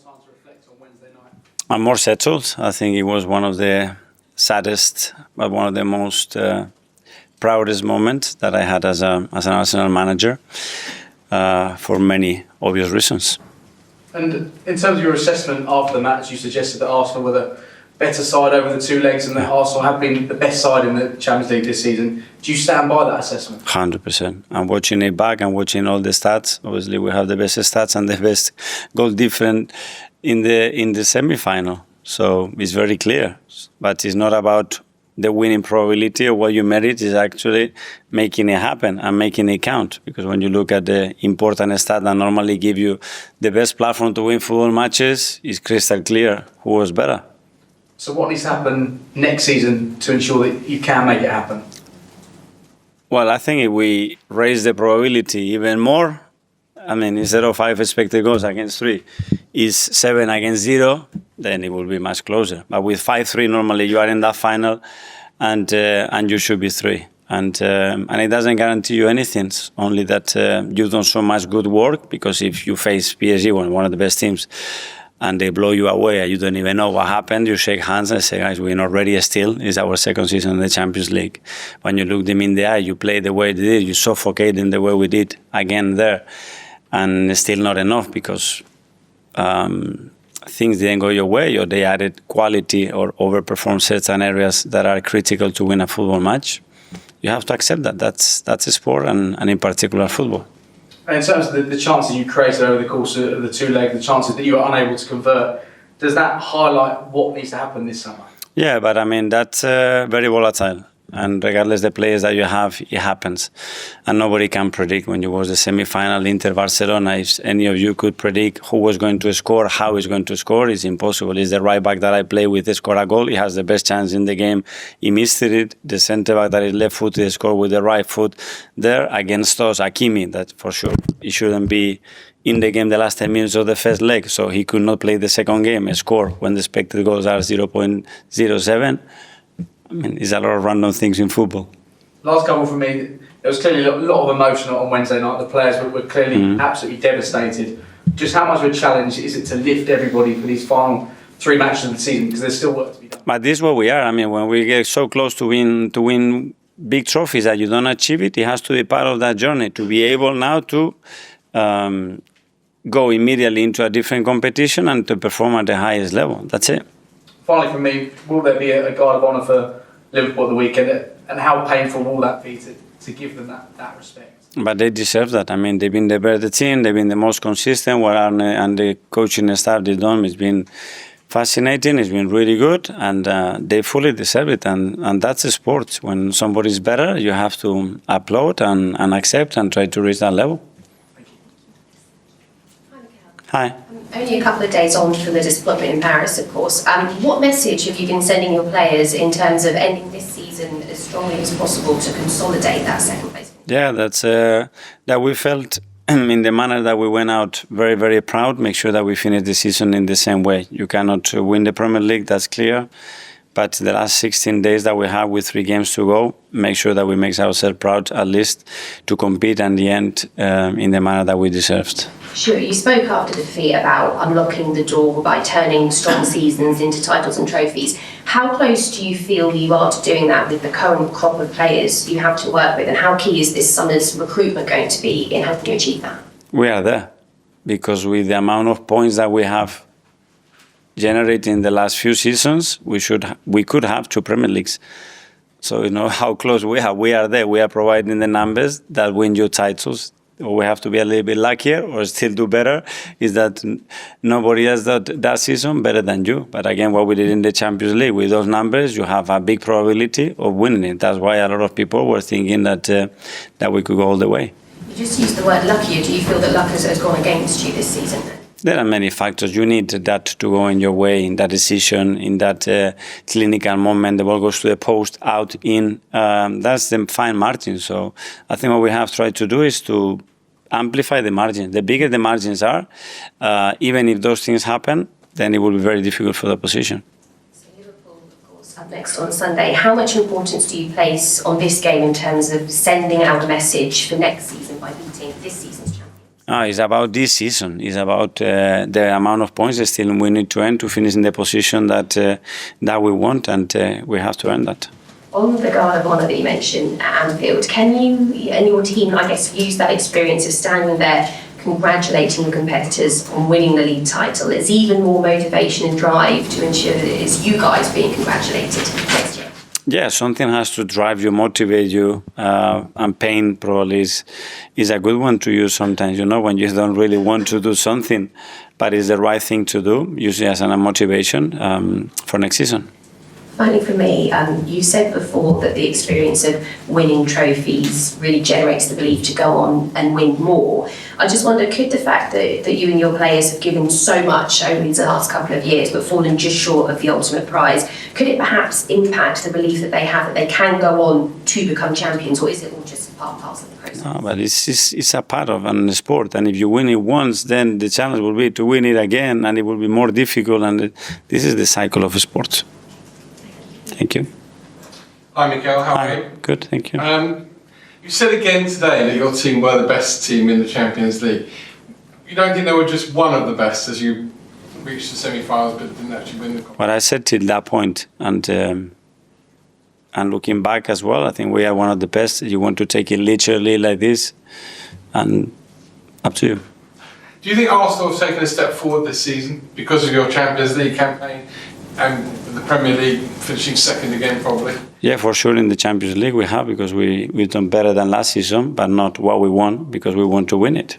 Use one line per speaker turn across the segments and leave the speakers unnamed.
time to reflect on Wednesday night?
I'm more settled. I think it was one of the saddest, but one of the most proudest moments that I had as an Arsenal manager, for many obvious reasons.
And in terms of your assessment after the match, you suggested that Arsenal were the better side over the two legs and that Arsenal have been the best side in the Champions League this season. Do you stand by that assessment?
100%. I'm watching it back. I'm watching all the stats. Obviously, we have the best stats and the best goal difference in the semi-final. So it's very clear. But it's not about the winning probability or what you merit. Is actually making it happen and making it count. Because when you look at the important stats that normally give you the best platform to win football matches, it's crystal clear who was better.
So what needs to happen next season to ensure that you can make it happen?
Well, I think if we raise the probability even more, I mean, instead of 5 expected goals against 3, is 7 against 0, then it will be much closer. But with 5-3, normally you are in that final, and you should be 3. And it doesn't guarantee you anything, only that you've done so much good work, because if you face PSG, one of the best teams, and they blow you away and you don't even know what happened, you shake hands and say, guys, we're not ready still. It's our second season in the Champions League. When you look them in the eye, you play the way they did, you suffocate in the way we did again there. And it's still not enough, because things didn't go your way, or they added quality or overperformed certain areas that are critical to win a football match. You have to accept that. That's a sport, and in particular football.
And in terms of the chances you created over the course of the two legs, the chances that you were unable to convert, does that highlight what needs to happen this summer?
Yeah, but I mean, that's very volatile. And regardless the players that you have, it happens. And nobody can predict. When you watch the semi-final Inter-Barcelona, if any of you could predict who was going to score, how he's going to score, it's impossible. It's the right back that I play with score a goal. He has the best chance in the game. He missed it. The centre back that is left-footed scored with the right foot there against us, Hakimi, that for sure. He shouldn't be in the game the last 10 minutes of the first leg, so he could not play the second game and score when the expected goals are 0.07. I mean, there's a lot of random things in football.
Last couple for me, there was clearly a lot of emotion on Wednesday night. The players were clearly absolutely devastated. Just how much of a challenge is it to lift everybody for these final 3 matches of the season, because there's still work to be done?
But this is what we are. I mean, when we get so close to win big trophies that you don't achieve it, it has to be part of that journey to be able now to go immediately into a different competition and to perform at the highest level. That's it.
Finally, for me, will there be a guard of honour for Liverpool at the weekend, and how painful will that be to give them that respect?
But they deserve that. I mean, they've been the better team, they've been the most consistent, and the coaching staff they've done has been fascinating, it's been really good, and they fully deserve it. And that's a sport. When somebody's better, you have to applaud and accept and try to reach that level.
Thank you.
Hi.
Only a couple of days on from the disappointment in Paris, of course. What message have you been sending your players in terms of ending this season as strongly as possible to consolidate that second place?
Yeah, that's that we felt in the manner that we went out very, very proud. Make sure that we finish the season in the same way. You cannot win the Premier League, that's clear. But the last 16 days that we have with 3 games to go, make sure that we make ourselves proud, at least, to compete at the end in the manner that we deserved.
Sure, you spoke after the defeat about unlocking the door by turning strong seasons into titles and trophies. How close do you feel you are to doing that with the current crop of players you have to work with, and how key is this summer's recruitment going to be in helping you achieve that?
We are there, because with the amount of points that we have generated in the last few seasons, we could have 2 Premier Leagues. So you know how close we are. We are there. We are providing the numbers that win you titles. We have to be a little bit luckier or still do better, is that nobody has that season better than you. But again, what we did in the Champions League, with those numbers, you have a big probability of winning it. That's why a lot of people were thinking that we could go all the way.
You just used the word luckier. Do you feel that luck has gone against you this season then?
There are many factors. You need that to go in your way, in that decision, in that clinical moment. The ball goes to the post, out, in. That's the fine margin. So I think what we have tried to do is to amplify the margin. The bigger the margins are, even if those things happen, then it will be very difficult for the opposition.
So Liverpool, of course, up next on Sunday. How much importance do you place on this game in terms of sending out a message for next season by beating this season's champions?
It's about this season. It's about the amount of points that still we need to earn to finish in the position that that we want, and we have to earn that.
On the guard of honour that you mentioned at Anfield, can you and your team, I guess, use that experience of standing there congratulating your competitors on winning the league title as even more motivation and drive to ensure that it is you guys being congratulated next year?
Yeah, something has to drive you, motivate you, and pain probably is a good one to use sometimes, when you don't really want to do something, but it's the right thing to do, usually as a motivation for next season.
Finally for me, you said before that the experience of winning trophies really generates the belief to go on and win more. I just wonder, could the fact that you and your players have given so much over these last couple of years but fallen just short of the ultimate prize, could it perhaps impact the belief that they have that they can go on to become champions, or is it all just part and parcel of the process?
No, but it's a part of a sport, and if you win it once, then the challenge will be to win it again, and it will be more difficult, and this is the cycle of sports. Thank you.
Hi, Mikel. How are you?
Good, thank you.
You said again today that your team were the best team in the Champions League. You don't think they were just one of the best as you reached the semi-finals but didn't actually win the competition?
What I said till that point, and looking back as well, I think we are one of the best. You want to take it literally like this, and up to you.
Do you think Arsenal have taken a step forward this season because of your Champions League campaign and the Premier League finishing second again probably?
Yeah, for sure in the Champions League we have, because we've done better than last season, but not what we want, because we want to win it.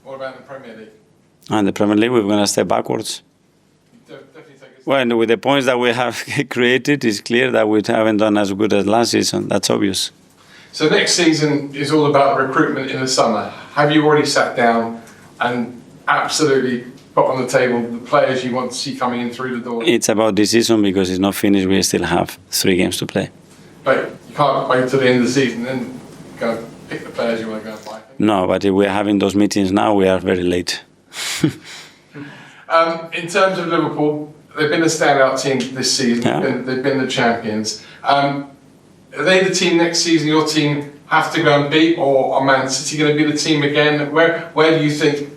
What about the Premier League?
And the Premier League, we're going to step backwards.
Definitely take a step.
Well, with the points that we have created, it's clear that we haven't done as good as last season. That's obvious.
So next season is all about recruitment in the summer. Have you already sat down and absolutely put on the table the players you want to see coming in through the door?
It's about this season, because it's not finished. We still have 3 games to play.
But you can't wait till the end of the season and then go and pick the players you want to go and buy.
No, but if we're having those meetings now, we are very late.
In terms of Liverpool, they've been a standout team this season.
Yeah.
They've been the champions. Are they the team next season your team have to go and beat, or are Man City going to be the team again? Where do you think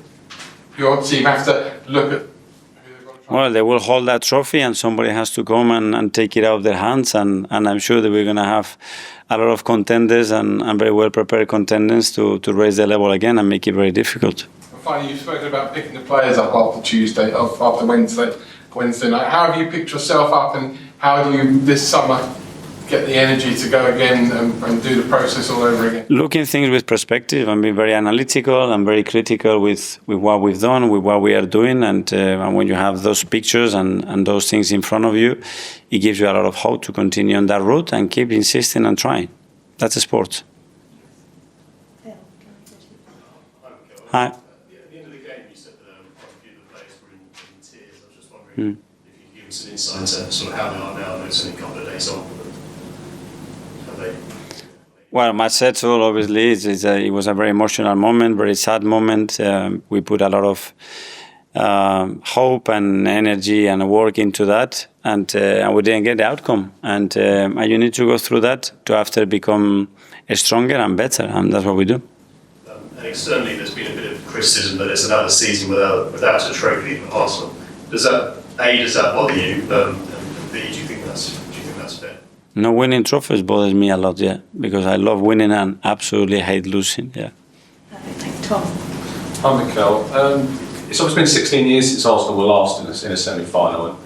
your team have to look at?
Well, they will hold that trophy, and somebody has to come and take it out of their hands. And I'm sure that we're going to have a lot of contenders and very well prepared contenders to raise the level again and make it very difficult.
Finally, you've spoken about picking the players up after Wednesday night. How have you picked yourself up, and how do you this summer get the energy to go again and do the process all over again?
Looking things with perspective and being very analytical and very critical with what we've done, with what we are doing, and when you have those pictures and those things in front of you, it gives you a lot of hope to continue on that route and keep insisting and trying. That's a sport. Hi.
At the end of the game, you said that quite a few of the players were in tears. I was just wondering if you could give us an insight into sort of how they are now. I know it's only a couple of days on.
Well, my set all obviously it was a very emotional moment, very sad moment. We put a lot of hope and energy and work into that, and we didn't get the outcome. And you need to go through that to after become stronger and better, and that's what we do.
And externally, there's been a bit of criticism that it's another season without a trophy for Arsenal. Does that bother you? And B, do you think that's fair?
No winning trophies bothers me a lot, yeah, because I love winning and absolutely hate losing, yeah.
Perfect. Tom.
Hi, Mikel. It's obviously been 16 years since Arsenal were last in a semi-final. And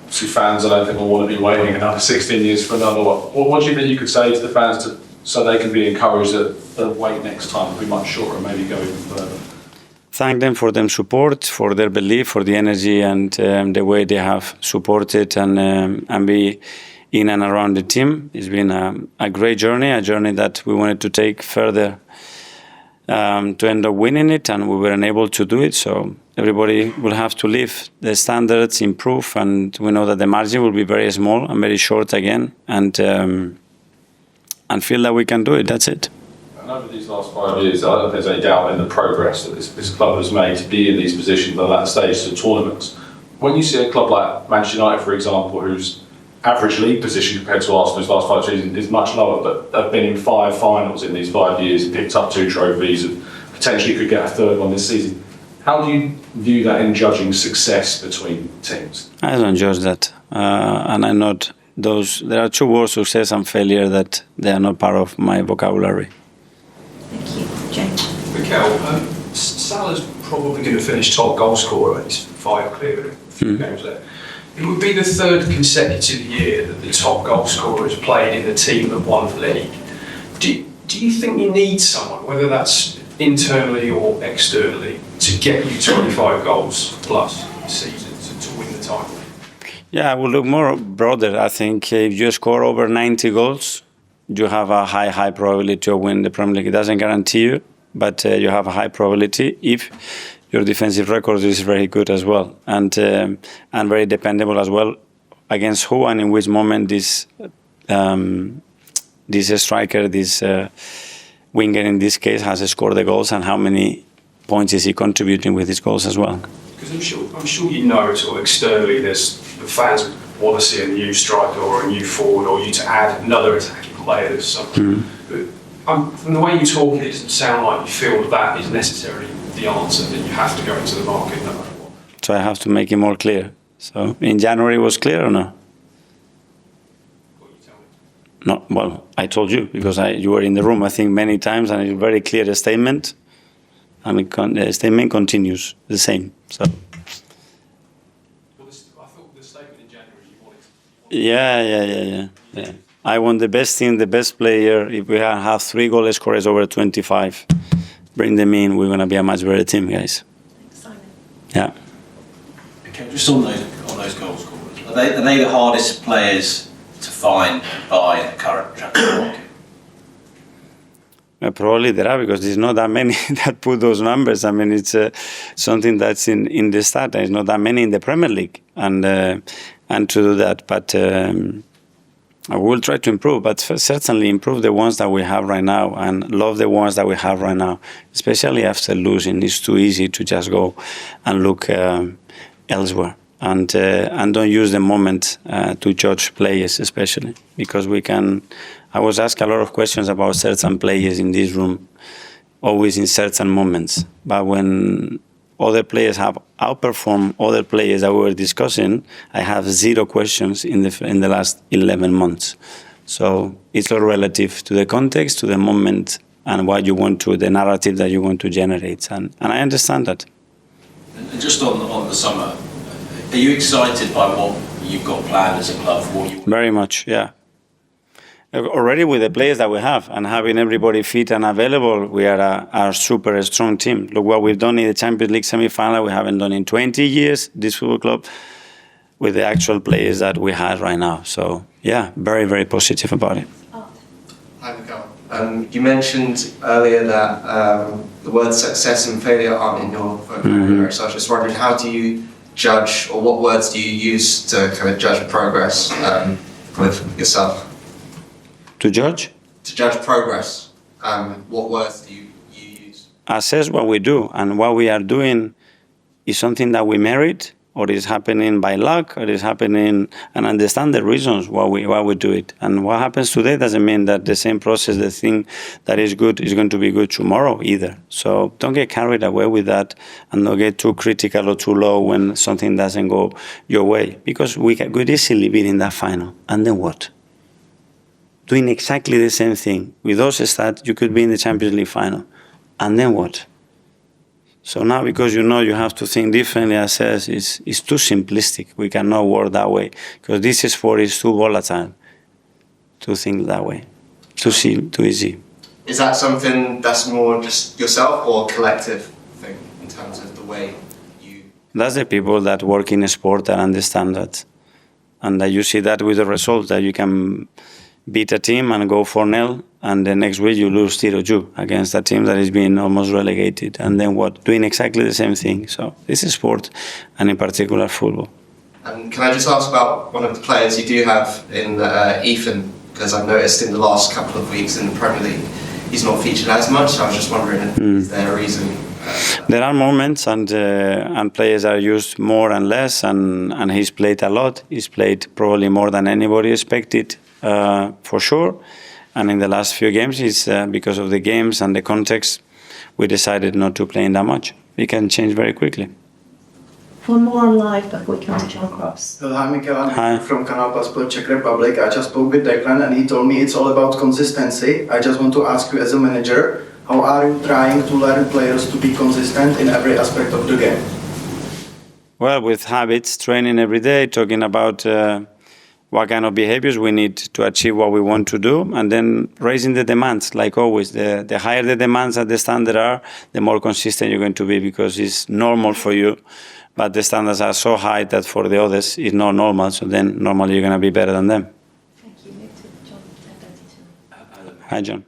obviously fans, I don't think will want to be waiting another 16 years for another one. What do you think you could say to the fans so they can be encouraged that the wait next time will be much shorter and maybe go even further?
Thank them for their support, for their belief, for the energy and the way they have supported and be in and around the team. It's been a great journey, a journey that we wanted to take further to end up winning it, and we weren't able to do it. So everybody will have to live the standards, improve, and we know that the margin will be very small and very short again, and feel that we can do it. That's it.
And over these last 5 years, I don't think there's any doubt in the progress that this club has made to be in these positions at that stage of tournaments. When you see a club like Manchester United, for example, whose average league position compared to Arsenal's last 5 seasons is much lower, but they've been in 5 finals in these 5 years, picked up 2 trophies, and potentially could get a third one this season. How do you view that in judging success between teams?
I don't judge that, and I'm not those. There are two words, success and failure, that they are not part of my vocabulary.
Thank you. Jane.
Mikel, Salah's probably going to finish top goal scorer. He's 5 clear with a few games left. It would be the 3rd consecutive year that the top goal scorer has played in the team that won the league. Do you think you need someone, whether that's internally or externally, to get you 25 goals plus a season to win the title?
Yeah, I will look more broader. I think if you score over 90 goals, you have a high probability of winning the Premier League. It doesn't guarantee you, but you have a high probability if your defensive record is very good as well, and very dependable as well, against who and in which moment this striker, this winger in this case, has scored the goals, and how many points is he contributing with his goals as well.
Because I'm sure you know, sort of externally, the fans want to see a new striker or a new forward, or you to add another attacking player. There's something. But from the way you talk, it doesn't sound like you feel that is necessarily the answer, that you have to go into the market no matter what.
So I have to make it more clear. So in January it was clear or no?
What you tell me.
No, well, I told you because you were in the room, I think, many times, and it's a very clear statement, and the statement continues the same. So.
Well, I thought the statement in January you wanted.
Yeah. I want the best team, the best player. If we have 3 goal scorers over 25, bring them in. We're going to be a much better team, guys.
Simon.
Yeah.
Okay, just on those goal scorers, are they the hardest players to find by the current transfer market?
Probably there are, because there's not that many that put those numbers. I mean, it's something that's in the stat. There's not that many in the Premier League, and to do that, but. I will try to improve, but certainly improve the ones that we have right now, and love the ones that we have right now, especially after losing. It's too easy to just go and look elsewhere, and don't use the moment to judge players, especially because we can. I was asked a lot of questions about certain players in this room, always in certain moments, but when other players have outperformed other players that we were discussing, I have 0 questions in the last 11 months. So it's all relative to the context, to the moment, and what you want to, the narrative that you want to generate. And I understand that.
And just on the summer, are you excited by what you've got planned as a club for what you want?
Very much, yeah. Already with the players that we have and having everybody fit and available, we are a super strong team. Look what we've done in the Champions League semi-final. We haven't done in 20 years, this football club, with the actual players that we have right now. So, yeah, very, very positive about it.
Hi, Mikel. You mentioned earlier that the words success and failure aren't in your vocabulary. So I was just wondering, how do you judge, or what words do you use to kind of judge progress with yourself?
To judge?
To judge progress, what words do you use?
Assess what we do, and what we are doing is something that we merit, or is happening by luck, or is happening, and understand the reasons why we do it. And what happens today doesn't mean that the same process, the thing that is good, is going to be good tomorrow either. So don't get carried away with that, and don't get too critical or too low when something doesn't go your way, because we could easily be in that final. And then what? Doing exactly the same thing with those stats, you could be in the Champions League final. And then what? So now, because you know you have to think differently, assess, it's too simplistic. We cannot work that way, because this sport is too volatile to think that way. Too easy.
Is that something that's more just yourself or collective thing in terms of the way you...
That's the people that work in sport that understand that. And that you see that with the results, that you can beat a team and go 4-0, and the next week you lose 0-2 against a team that is being almost relegated. And then what? Doing exactly the same thing. So this is sport, and in particular football.
And can I just ask about one of the players you do have in Ethan? Because I've noticed in the last couple of weeks in the Premier League, he's not featured as much. So I was just wondering, is there a reason?
There are moments, and players are used more and less, and he's played a lot. He's played probably more than anybody expected. For sure, and in the last few games, it's because of the games and the context, we decided not to play in that much. It can change very quickly.
One more on live before we come to John Cross.
Hi, Mikel. I'm
Hi.
from Canal Passport, Czech Republic. I just spoke with Declan and he told me it's all about consistency. I just want to ask you as a manager, how are you trying to learn players to be consistent in every aspect of the game?
Well, with habits, training every day, talking about what kind of behaviors we need to achieve what we want to do, and then raising the demands, like always. The higher the demands and the standard are, the more consistent you're going to be, because it's normal for you, but the standards are so high that for the others it's not normal, so then normally you're going to be better than them.
Thank you. Move to John, 1032.
Hi, John.